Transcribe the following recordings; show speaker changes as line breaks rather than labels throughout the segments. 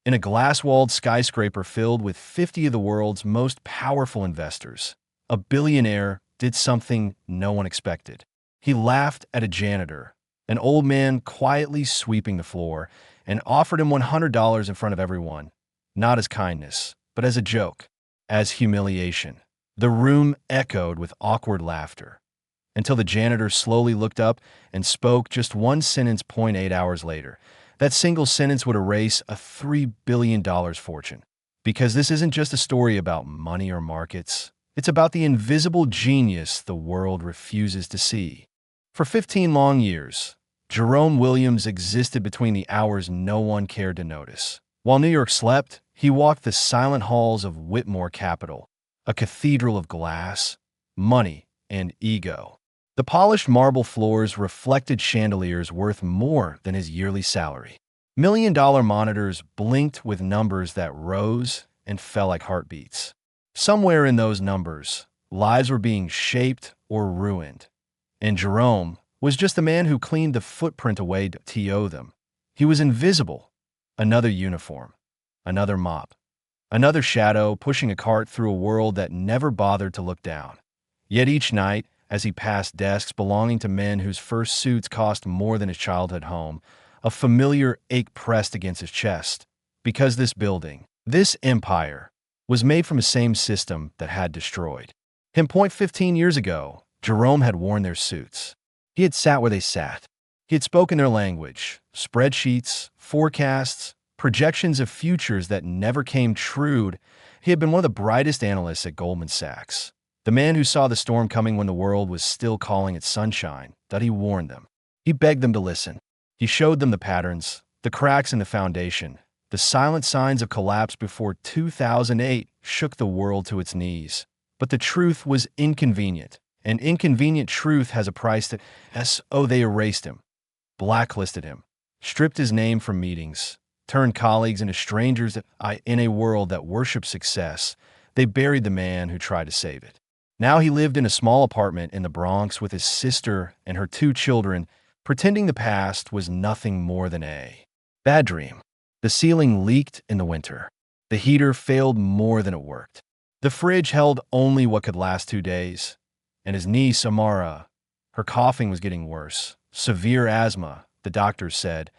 in a glass-walled skyscraper filled with 50 of the world's most powerful investors. A billionaire did something no one expected. He laughed at a janitor, an old man quietly sweeping the floor, and offered him $100 in front of everyone, not as kindness, but as a joke, as humiliation. The room echoed with awkward laughter, until the janitor slowly looked up and spoke just one sentence. 8 hours later, that single sentence would erase a $3 billion fortune. Because this isn't just a story about money or markets. It's about the invisible genius the world refuses to see. For 15 long years, Jerome Williams existed between the hours no one cared to notice. While New York slept, he walked the silent halls of Whitmore Capital, a cathedral of glass, money, and ego. The polished marble floors reflected chandeliers worth more than his yearly salary. $1 million monitors blinked with numbers that rose and fell like heartbeats. Somewhere in those numbers, lives were being shaped or ruined. And Jerome was just the man who cleaned the footprint away to TO them. He was invisible. Another uniform, another mop, another shadow pushing a cart through a world that never bothered to look down. Yet each night, as he passed desks belonging to men whose first suits cost more than his childhood home, a familiar ache pressed against his chest. Because this building, this empire, was made from the same system that had destroyed him. 15 years ago, Jerome had worn their suits. He had sat where they sat. He had spoken their language, spreadsheets, forecasts, projections of futures that never came true. He had been one of the brightest analysts at Goldman Sachs. The man who saw the storm coming when the world was still calling it sunshine, that he warned them. He begged them to listen. He showed them the patterns, the cracks in the foundation, the silent signs of collapse before 2008 shook the world to its knees. But the truth was inconvenient, and inconvenient truth has a price that, they erased him, blacklisted him, stripped his name from meetings, turned colleagues into strangers in a world that worshipped success. They buried the man who tried to save it. Now he lived in a small apartment in the Bronx with his sister and her 2 children, pretending the past was nothing more than a bad dream. The ceiling leaked in the winter. The heater failed more than it worked. The fridge held only what could last 2 days. And his niece, Amara, her coughing was getting worse. Severe asthma, the doctors said.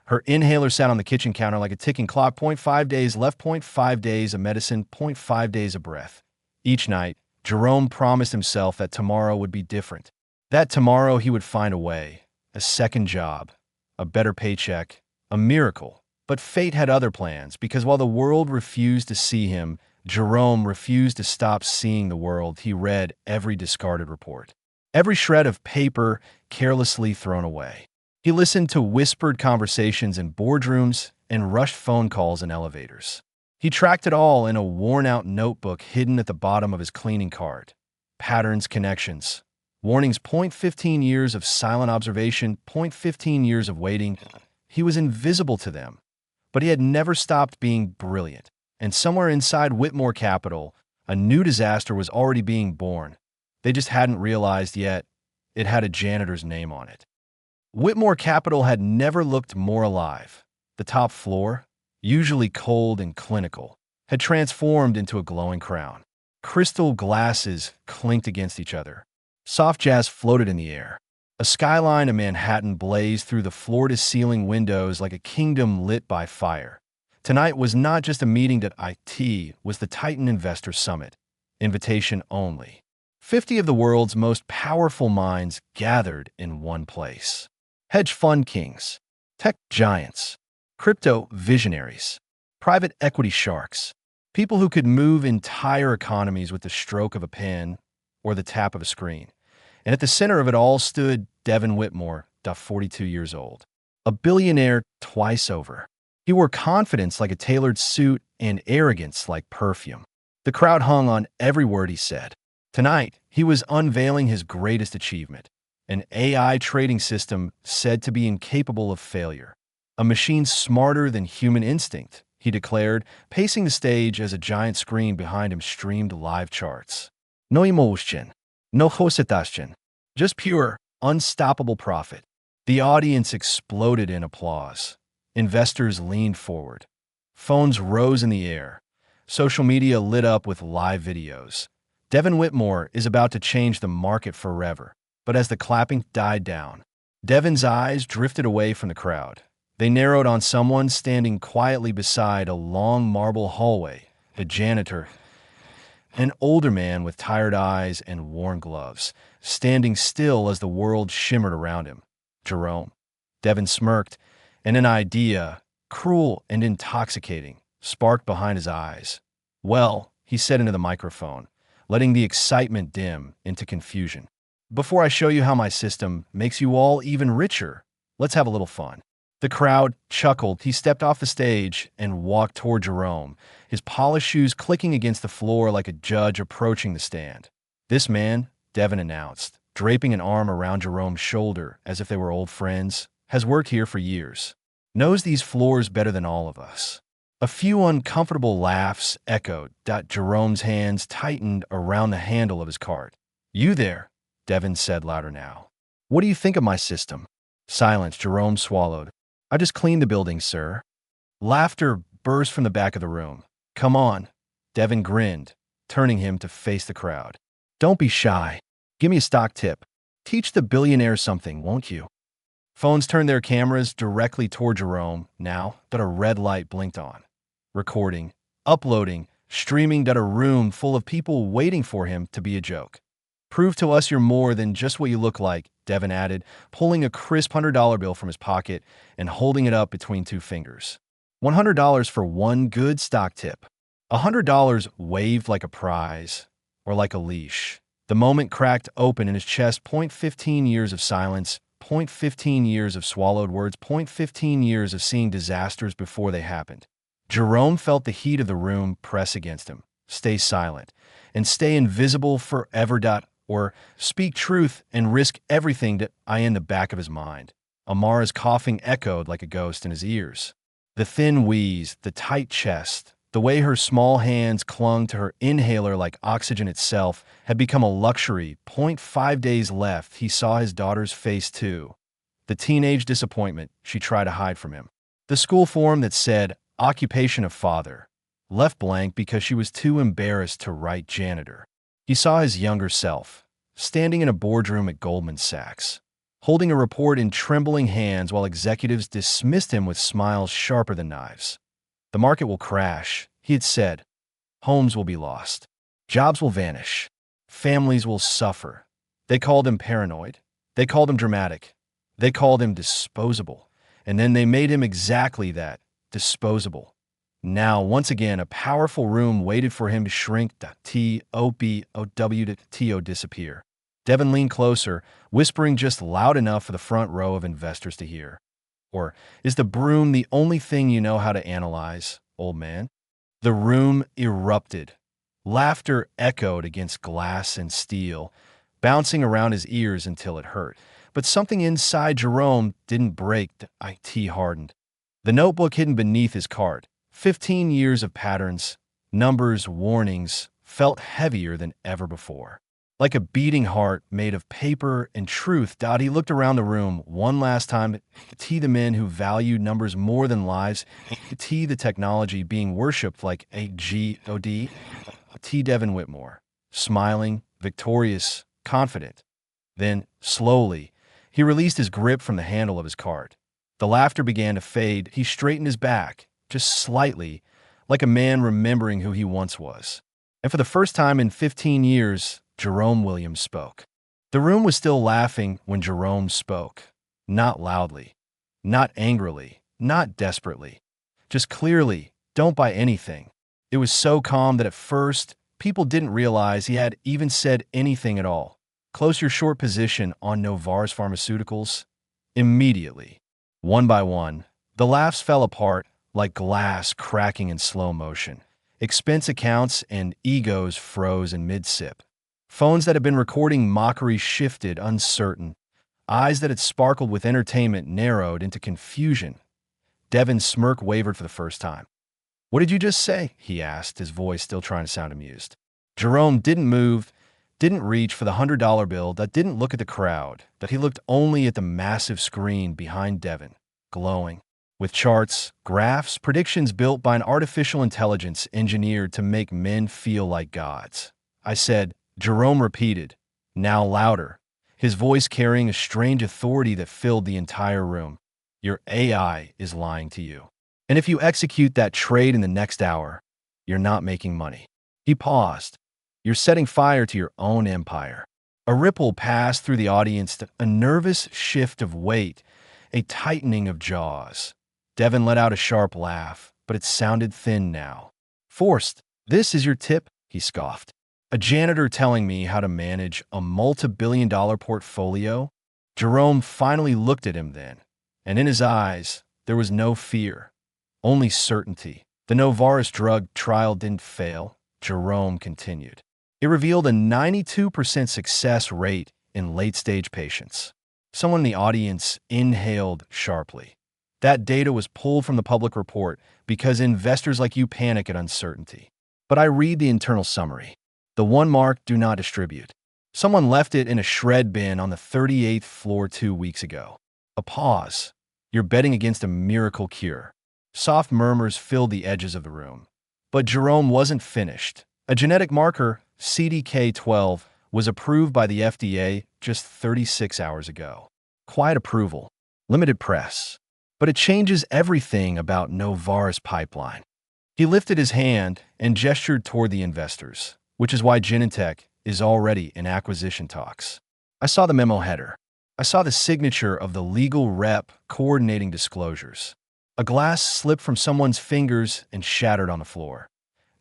Her inhaler sat on the kitchen counter like a ticking clock. 0.5 days left, 0.5 days of medicine, 0.5 days of breath. Each night, Jerome promised himself that tomorrow would be different. That tomorrow he would find a way, a second job, a better paycheck, a miracle. But fate had other plans, because while the world refused to see him, Jerome refused to stop seeing the world. He read every discarded report, every shred of paper carelessly thrown away. He listened to whispered conversations in boardrooms and rushed phone calls in elevators. He tracked it all in a worn-out notebook hidden at the bottom of his cleaning cart. Patterns, connections, warnings. 15 years of silent observation, 15 years of waiting. He was invisible to them, but he had never stopped being brilliant. And somewhere inside Whitmore Capital, a new disaster was already being born. They just hadn't realized yet. It had a janitor's name on it. Whitmore Capital had never looked more alive. The top floor, usually cold and clinical, had transformed into a glowing crown. Crystal glasses clinked against each other. Soft jazz floated in the air. A skyline of Manhattan blazed through the floor-to-ceiling windows like a kingdom lit by fire. Tonight was not just a meeting that IT was the Titan Investor Summit. Invitation only. 50 of the world's most powerful minds gathered in one place. Hedge fund kings, tech giants, crypto visionaries, private equity sharks, people who could move entire economies with the stroke of a pen or the tap of a screen. And at the center of it all stood Devin Whitmore, 42 years old, a billionaire twice over. He wore confidence like a tailored suit and arrogance like perfume. The crowd hung on every word he said. Tonight, he was unveiling his greatest achievement, an AI trading system said to be incapable of failure. A machine smarter than human instinct, he declared, pacing the stage as a giant screen behind him streamed live charts. No emotion, no hesitation, just pure, unstoppable profit. The audience exploded in applause. Investors leaned forward. Phones rose in the air. Social media lit up with live videos. Devin Whitmore is about to change the market forever. But as the clapping died down, Devin's eyes drifted away from the crowd. They narrowed on someone standing quietly beside a long marble hallway, the janitor, an older man with tired eyes and worn gloves, standing still as the world shimmered around him. Jerome. Devin smirked, and an idea, cruel and intoxicating, sparked behind his eyes. "Well," he said into the microphone, letting the excitement dim into confusion. "Before I show you how my system makes you all even richer, let's have a little fun." The crowd chuckled. He stepped off the stage and walked toward Jerome, his polished shoes clicking against the floor like a judge approaching the stand. "This man," Devin announced, draping an arm around Jerome's shoulder as if they were old friends, "has worked here for years. Knows these floors better than all of us." A few uncomfortable laughs echoed. Jerome's hands tightened around the handle of his cart. "You there," Devin said louder now. "What do you think of my system?" Silence. Jerome swallowed. "I just cleaned the building, sir." Laughter burst from the back of the room. "Come on." Devin grinned, turning him to face the crowd. "Don't be shy. Give me a stock tip. Teach the billionaire something, won't you?" Phones turned their cameras directly toward Jerome now that a red light blinked on. Recording, uploading, streaming to a room full of people waiting for him to be a joke. "Prove to us you're more than just what you look like," Devin added, pulling a crisp $100 bill from his pocket and holding it up between two fingers. $100 for one good stock tip. $100 waved like a prize or like a leash. The moment cracked open in his chest. 15 years of silence. 15 years of swallowed words. 15 years of seeing disasters before they happened. Jerome felt the heat of the room press against him. Stay silent and stay invisible forever. Or speak truth and risk everything. In the back of his mind, Amara's coughing echoed like a ghost in his ears. The thin wheeze, the tight chest, the way her small hands clung to her inhaler like oxygen itself had become a luxury. 5 days left. He saw his daughter's face too. The teenage disappointment she tried to hide from him. The school form that said occupation of father, left blank because she was too embarrassed to write janitor. He saw his younger self, standing in a boardroom at Goldman Sachs, holding a report in trembling hands while executives dismissed him with smiles sharper than knives. "The market will crash," he had said. "Homes will be lost. Jobs will vanish. Families will suffer." They called him paranoid. They called him dramatic. They called him disposable. And then they made him exactly that, disposable. Now, once again, a powerful room waited for him to shrink. TOBOW disappear. Devin leaned closer, whispering just loud enough for the front row of investors to hear. "Or is the broom the only thing you know how to analyze, old man?" The room erupted. Laughter echoed against glass and steel, bouncing around his ears until it hurt. But something inside Jerome didn't break. IT hardened. The notebook hidden beneath his cart. 15 years of patterns, numbers, warnings, felt heavier than ever before. Like a beating heart made of paper and truth. He looked around the room one last time. The men who valued numbers more than lives. The technology being worshipped like a god. Devin Whitmore, smiling, victorious, confident. Then, slowly, he released his grip from the handle of his cart. The laughter began to fade. He straightened his back, just slightly, like a man remembering who he once was. And for the first time in 15 years, Jerome Williams spoke. The room was still laughing when Jerome spoke. Not loudly, not angrily, not desperately. Just clearly, "Don't buy anything." It was so calm that at first, people didn't realize he had even said anything at all. "Close your short position on Novar's Pharmaceuticals." Immediately, one by one, the laughs fell apart like glass cracking in slow motion. Expense accounts and egos froze in mid-sip. Phones that had been recording mockery shifted, uncertain. Eyes that had sparkled with entertainment narrowed into confusion. Devin's smirk wavered for the first time. "What did you just say?" he asked, his voice still trying to sound amused. Jerome didn't move, didn't reach for the $100 bill, didn't look at the crowd, he looked only at the massive screen behind Devin, glowing. with charts, graphs, predictions built by an artificial intelligence engineered to make men feel like gods. I said, Jerome repeated, now louder, his voice carrying a strange authority that filled the entire room. Your AI is lying to you. And if you execute that trade in the next hour, you're not making money. He paused. You're setting fire to your own empire. A ripple passed through the audience, a nervous shift of weight, a tightening of jaws. Devin let out a sharp laugh, but it sounded thin now. Forced. This is your tip, he scoffed. A janitor telling me how to manage a multi-billion-dollar portfolio? Jerome finally looked at him then, and in his eyes, there was no fear, only certainty. The Novartis drug trial didn't fail, Jerome continued. It revealed a 92% success rate in late-stage patients. Someone in the audience inhaled sharply. That data was pulled from the public report because investors like you panic at uncertainty. But I read the internal summary. The one marked do not distribute. Someone left it in a shred bin on the 38th floor 2 weeks ago. A pause. You're betting against a miracle cure. Soft murmurs filled the edges of the room. But Jerome wasn't finished. A genetic marker, CDK12, was approved by the FDA just 36 hours ago. Quiet approval. Limited press. But it changes everything about Novartis pipeline. He lifted his hand and gestured toward the investors, which is why Janitor is already in acquisition talks. I saw the memo header. I saw the signature of the legal rep coordinating disclosures. A glass slipped from someone's fingers and shattered on the floor.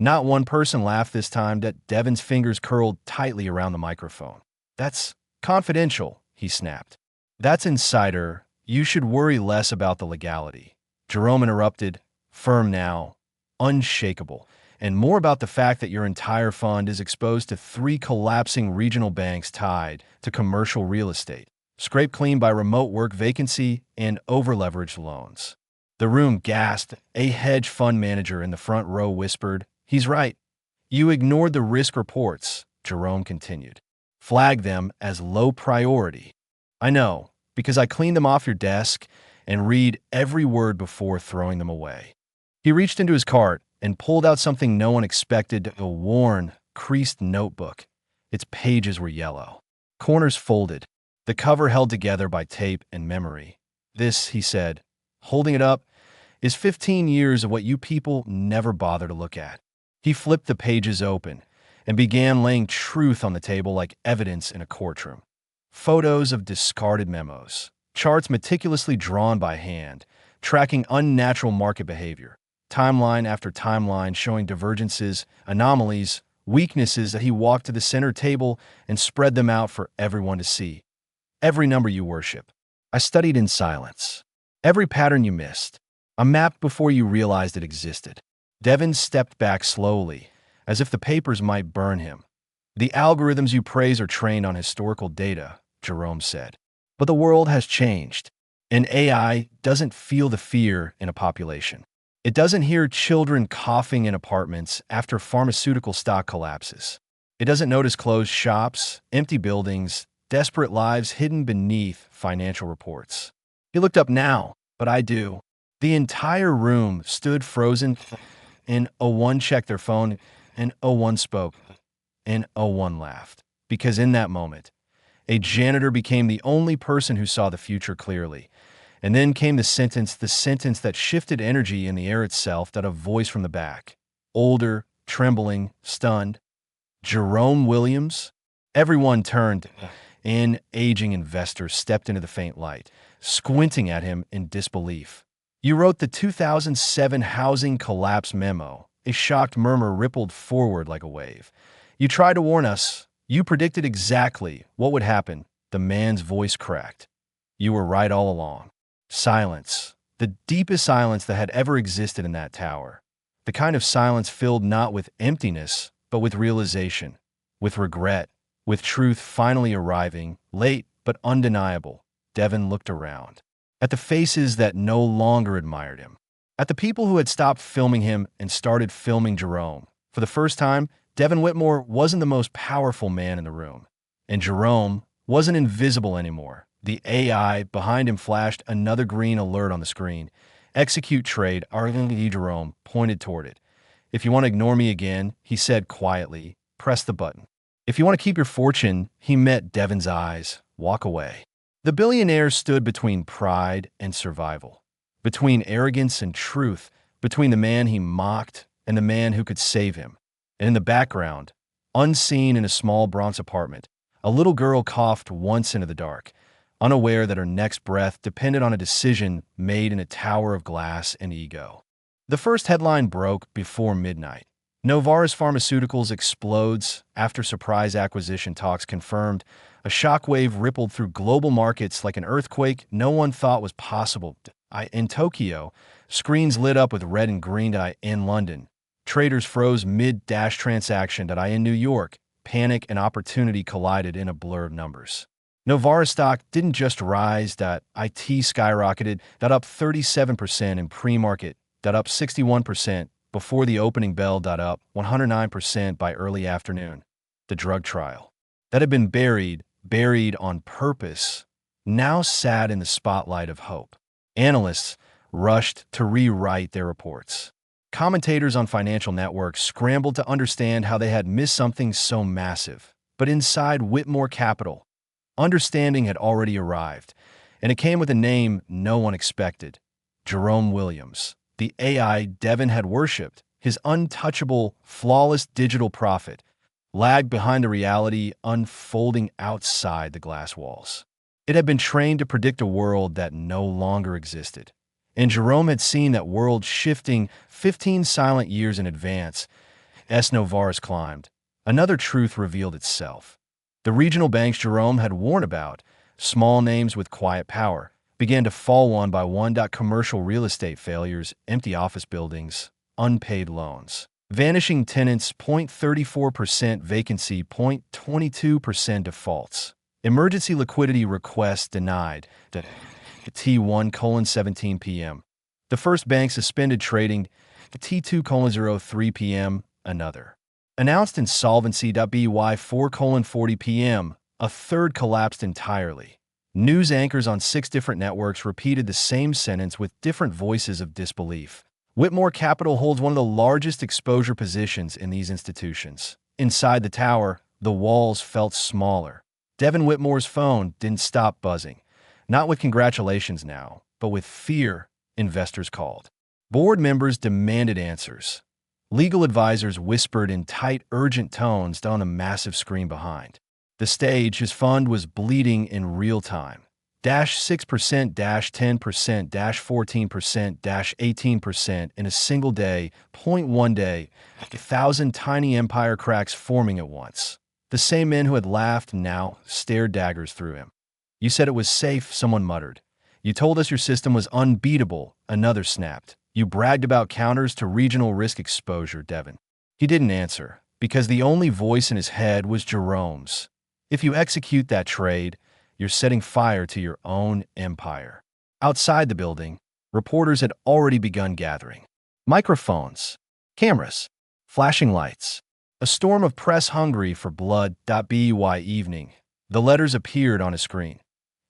Not one person laughed this time. That Devin's fingers curled tightly around the microphone. That's confidential, he snapped. That's insider. You should worry less about the legality. Jerome interrupted, firm now, unshakable, and more about the fact that your entire fund is exposed to 3 collapsing regional banks tied to commercial real estate, scraped clean by remote work vacancy and over-leveraged loans. The room gasped. A hedge fund manager in the front row whispered, he's right. You ignored the risk reports, Jerome continued. Flag them as low priority. I know, because I cleaned them off your desk and read every word before throwing them away. He reached into his cart and pulled out something no one expected, a worn, creased notebook. Its pages were yellow, corners folded, the cover held together by tape and memory. This, he said, holding it up, is 15 years of what you people never bother to look at. He flipped the pages open and began laying truth on the table like evidence in a courtroom. Photos of discarded memos, charts meticulously drawn by hand, tracking unnatural market behavior, timeline after timeline showing divergences, anomalies, weaknesses that he walked to the center table and spread them out for everyone to see. Every number you worship. I studied in silence. Every pattern you missed. A map before you realized it existed. Devin stepped back slowly, as if the papers might burn him. The algorithms you praise are trained on historical data, Jerome said. But the world has changed. An AI doesn't feel the fear in a population. It doesn't hear children coughing in apartments after pharmaceutical stock collapses. It doesn't notice closed shops, empty buildings, desperate lives hidden beneath financial reports. He looked up now, but I do. The entire room stood frozen, and O1 checked their phone, and O1 spoke, and O1 laughed. Because in that moment, a janitor became the only person who saw the future clearly. And then came the sentence that shifted energy in the air itself, that a voice from the back. Older, trembling, stunned. Jerome Williams? Everyone turned, and aging investors stepped into the faint light, squinting at him in disbelief. You wrote the 2007 housing collapse memo. A shocked murmur rippled forward like a wave. You tried to warn us. You predicted exactly what would happen. The man's voice cracked. You were right all along. Silence. The deepest silence that had ever existed in that tower. The kind of silence filled not with emptiness, but with realization, with regret, with truth finally arriving, late but undeniable. Devin looked around. At the faces that no longer admired him. At the people who had stopped filming him and started filming Jerome. For the first time, Devin Whitmore wasn't the most powerful man in the room. And Jerome wasn't invisible anymore. The AI behind him flashed another green alert on the screen. Execute trade, Arlene Jerome pointed toward it. If you want to ignore me again, he said quietly, press the button. If you want to keep your fortune, he met Devon's eyes, walk away. The billionaire stood between pride and survival, between arrogance and truth, between the man he mocked and the man who could save him. And in the background, unseen in a small Bronx apartment, a little girl coughed once into the dark, unaware that her next breath depended on a decision made in a tower of glass and ego. The first headline broke before midnight. Novartis Pharmaceuticals explodes after surprise acquisition talks confirmed. A shockwave rippled through global markets like an earthquake no one thought was possible. In Tokyo, screens lit up with red and green. In London, traders froze mid-transaction. In New York, panic and opportunity collided in a blur of numbers. Novartis stock didn't just rise. IT skyrocketed. Up 37% in pre-market. Up 61% before the opening bell. Up 109% by early afternoon. The drug trial that had been buried on purpose, now sat in the spotlight of hope. Analysts rushed to rewrite their reports. Commentators on financial networks scrambled to understand how they had missed something so massive. But inside Whitmore Capital, understanding had already arrived, and it came with a name no one expected: Jerome Williams. The AI Devon had worshipped, his untouchable, flawless digital prophet, lagged behind the reality unfolding outside the glass walls. It had been trained to predict a world that no longer existed. And Jerome had seen that world shifting 15 silent years in advance. As Novartis climbed, another truth revealed itself. The regional banks Jerome had warned about, small names with quiet power, began to fall one by one. Commercial real estate failures, empty office buildings, unpaid loans. Vanishing tenants, 0.34% vacancy, 0.22% defaults. Emergency liquidity requests denied. T1:17 p.m. The first bank suspended trading. T2:03 p.m. Another. Announced insolvency. By 4:40 p.m. A third collapsed entirely. News anchors on 6 different networks repeated the same sentence with different voices of disbelief. Whitmore Capital holds one of the largest exposure positions in these institutions. Inside the tower, the walls felt smaller. Devon Whitmore's phone didn't stop buzzing. Not with congratulations now, but with fear. Investors called. Board members demanded answers. Legal advisors whispered in tight, urgent tones on a massive screen behind. The stage, his fund, was bleeding in real time. -6%, -10%, -14%, -18% in a single day, 0.1 day, 1,000 tiny empire cracks forming at once. The same men who had laughed now stared daggers through him. You said it was safe, someone muttered. You told us your system was unbeatable, another snapped. You bragged about counters to regional risk exposure, Devon. He didn't answer, because the only voice in his head was Jerome's. If you execute that trade, you're setting fire to your own empire. Outside the building, reporters had already begun gathering. Microphones, cameras, flashing lights. A storm of press hungry for blood. By evening, the letters appeared on a screen.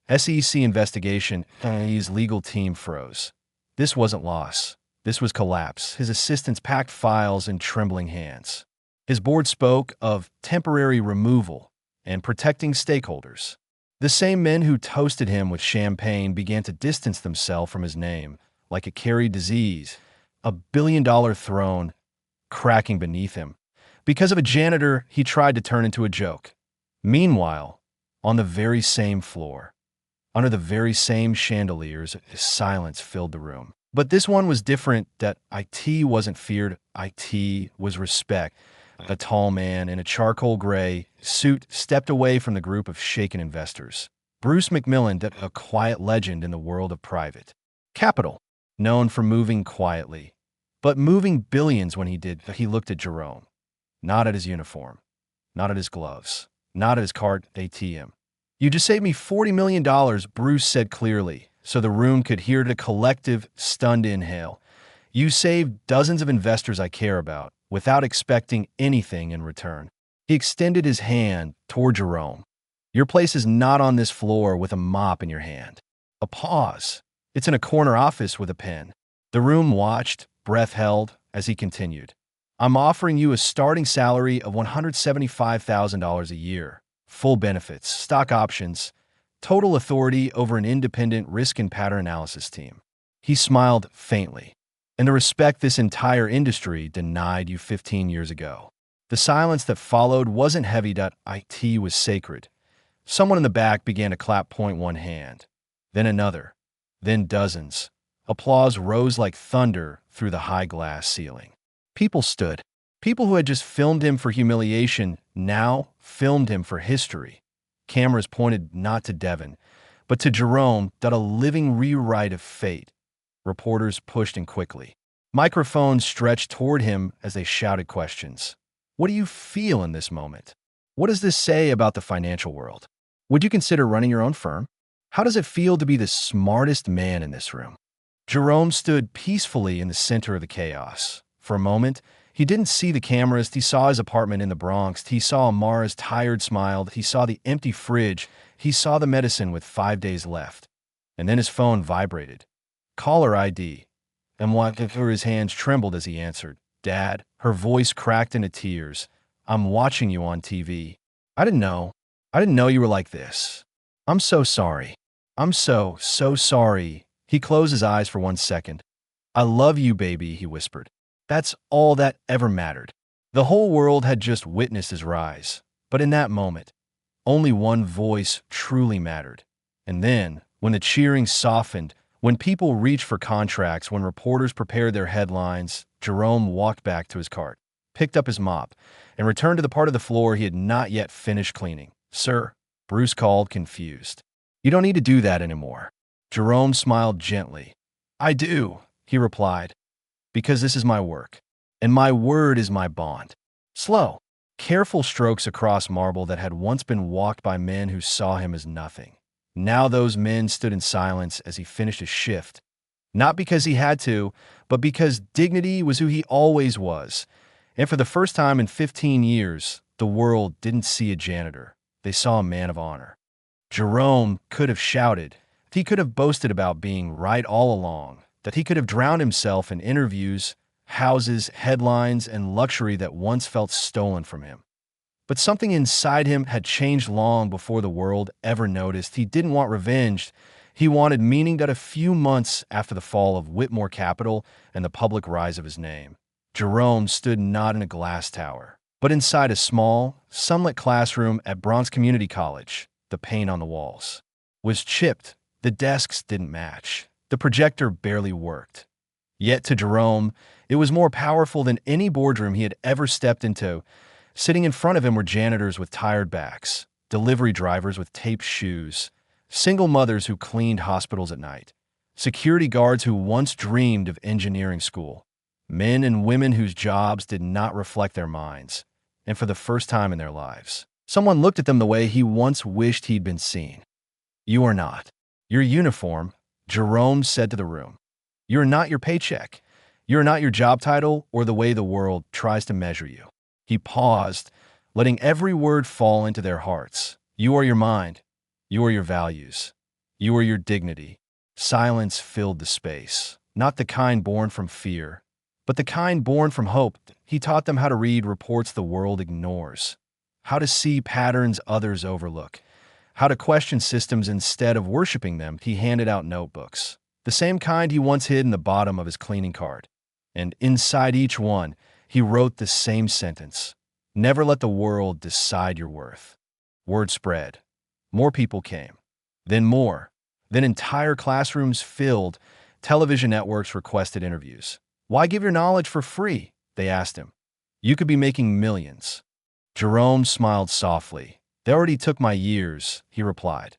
SEC investigation. His legal team froze. This wasn't loss. This was collapse. His assistants packed files in trembling hands. His board spoke of temporary removal and protecting stakeholders. The same men who toasted him with champagne began to distance themselves from his name, like it carried disease, a billion-dollar throne cracking beneath him. Because of a janitor he tried to turn into a joke. Meanwhile, on the very same floor, under the very same chandeliers, silence filled the room. But this one was different. That IT wasn't feared, IT was respect. A tall man in a charcoal gray suit stepped away from the group of shaken investors. Bruce McMillan, a quiet legend in the world of private capital, known for moving quietly, but moving billions when he did. He looked at Jerome, not at his uniform, not at his gloves, not at his card ATM. You just saved me $40 million, Bruce said clearly, so the room could hear the collective, stunned inhale. You saved dozens of investors I care about, without expecting anything in return. He extended his hand toward Jerome. Your place is not on this floor with a mop in your hand. A pause. It's in a corner office with a pen. The room watched, breath held, as he continued. I'm offering you a starting salary of $175,000 a year, full benefits, stock options, total authority over an independent risk and pattern analysis team. He smiled faintly. And the respect this entire industry denied you 15 years ago. The silence that followed wasn't heavy. It was sacred. Someone in the back began to clap. Point one hand, then another, then dozens. Applause rose like thunder through the high glass ceiling. People stood. People who had just filmed him for humiliation now filmed him for history. Cameras pointed not to Devin, but to Jerome, a living rewrite of fate. Reporters pushed in quickly. Microphones stretched toward him as they shouted questions. What do you feel in this moment? What does this say about the financial world? Would you consider running your own firm? How does it feel to be the smartest man in this room? Jerome stood peacefully in the center of the chaos. For a moment, he didn't see the cameras. He saw his apartment in the Bronx. He saw Amara's tired smile. He saw the empty fridge. He saw the medicine with 5 days left. And then his phone vibrated. Caller ID. And his hands trembled as he answered. Dad, her voice cracked into tears. I'm watching you on TV. I didn't know. I didn't know you were like this. I'm so sorry. I'm so sorry. He closed his eyes for 1 second. I love you, baby, he whispered. That's all that ever mattered. The whole world had just witnessed his rise. But in that moment, only one voice truly mattered. And then, when the cheering softened, when people reached for contracts, when reporters prepared their headlines, Jerome walked back to his cart, picked up his mop, and returned to the part of the floor he had not yet finished cleaning. Sir, Bruce called, confused. You don't need to do that anymore. Jerome smiled gently. I do, he replied, because this is my work, and my word is my bond. Slow, careful strokes across marble that had once been walked by men who saw him as nothing. Now those men stood in silence as he finished his shift, not because he had to, but because dignity was who he always was. And for the first time in 15 years, the world didn't see a janitor. They saw a man of honor. Jerome could have shouted. He could have boasted about being right all along, that he could have drowned himself in interviews, houses, headlines, and luxury that once felt stolen from him. But something inside him had changed long before the world ever noticed. He didn't want revenge. He wanted meaning. That a few months after the fall of Whitmore Capital and the public rise of his name, Jerome stood not in a glass tower, but inside a small, sunlit classroom at Bronx Community College. The paint on the walls was chipped. The desks didn't match. The projector barely worked. Yet to Jerome, it was more powerful than any boardroom he had ever stepped into. Sitting in front of him were janitors with tired backs, delivery drivers with taped shoes, single mothers who cleaned hospitals at night, security guards who once dreamed of engineering school, men and women whose jobs did not reflect their minds. And for the first time in their lives, someone looked at them the way he once wished he'd been seen. You are not your uniform, Jerome said to the room. You're not your paycheck. You're not your job title or the way the world tries to measure you. He paused, letting every word fall into their hearts. You are your mind. You are your values. You are your dignity. Silence filled the space, not the kind born from fear, but the kind born from hope. He taught them how to read reports the world ignores, how to see patterns others overlook, how to question systems instead of worshiping them. He handed out notebooks, the same kind he once hid in the bottom of his cleaning cart. And inside each one, he wrote the same sentence. Never let the world decide your worth. Word spread. More people came. Then more. Then entire classrooms filled. Television networks requested interviews. Why give your knowledge for free? They asked him. You could be making millions. Jerome smiled softly. They already took my years, he replied.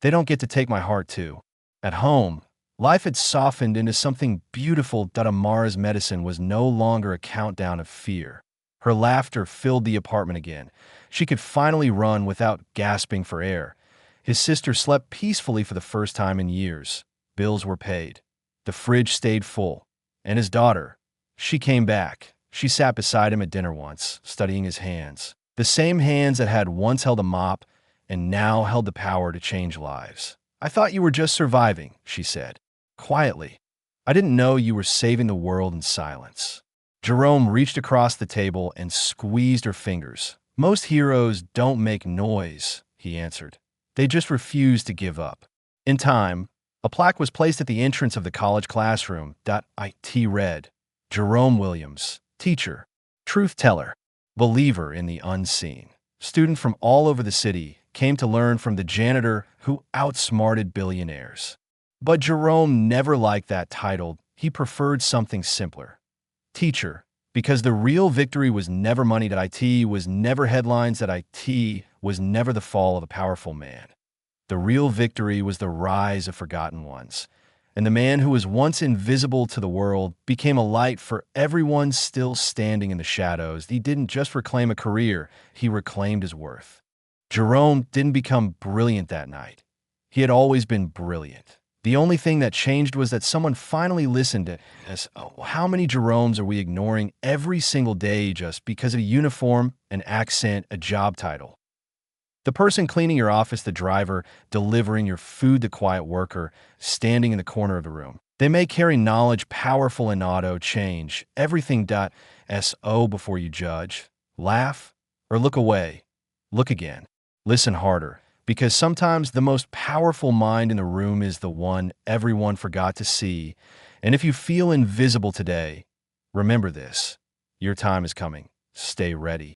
They don't get to take my heart too. At home, life had softened into something beautiful. Amara's medicine was no longer a countdown of fear. Her laughter filled the apartment again. She could finally run without gasping for air. His sister slept peacefully for the first time in years. Bills were paid. The fridge stayed full. And his daughter, she came back. She sat beside him at dinner once, studying his hands. The same hands that had once held a mop and now held the power to change lives. I thought you were just surviving, she said. Quietly. I didn't know you were saving the world in silence. Jerome reached across the table and squeezed her fingers. Most heroes don't make noise, he answered. They just refuse to give up. In time, a plaque was placed at the entrance of the college classroom. It read, Jerome Williams, teacher, truth teller, believer in the unseen. Students from all over the city came to learn from the janitor who outsmarted billionaires. But Jerome never liked that title. He preferred something simpler. Teacher, because the real victory was never money. It was never headlines. It was never the fall of a powerful man. The real victory was the rise of forgotten ones. And the man who was once invisible to the world became a light for everyone still standing in the shadows. He didn't just reclaim a career, he reclaimed his worth. Jerome didn't become brilliant that night. He had always been brilliant. The only thing that changed was that someone finally listened to us. Oh, how many Jeromes are we ignoring every single day just because of a uniform, an accent, a job title? The person cleaning your office, the driver, delivering your food, the quiet worker, standing in the corner of the room. They may carry knowledge powerful in auto change. Everything. So before you judge, laugh, or look away. Look again. Listen harder, because sometimes the most powerful mind in the room is the one everyone forgot to see. And if you feel invisible today, remember this. Your time is coming. Stay ready.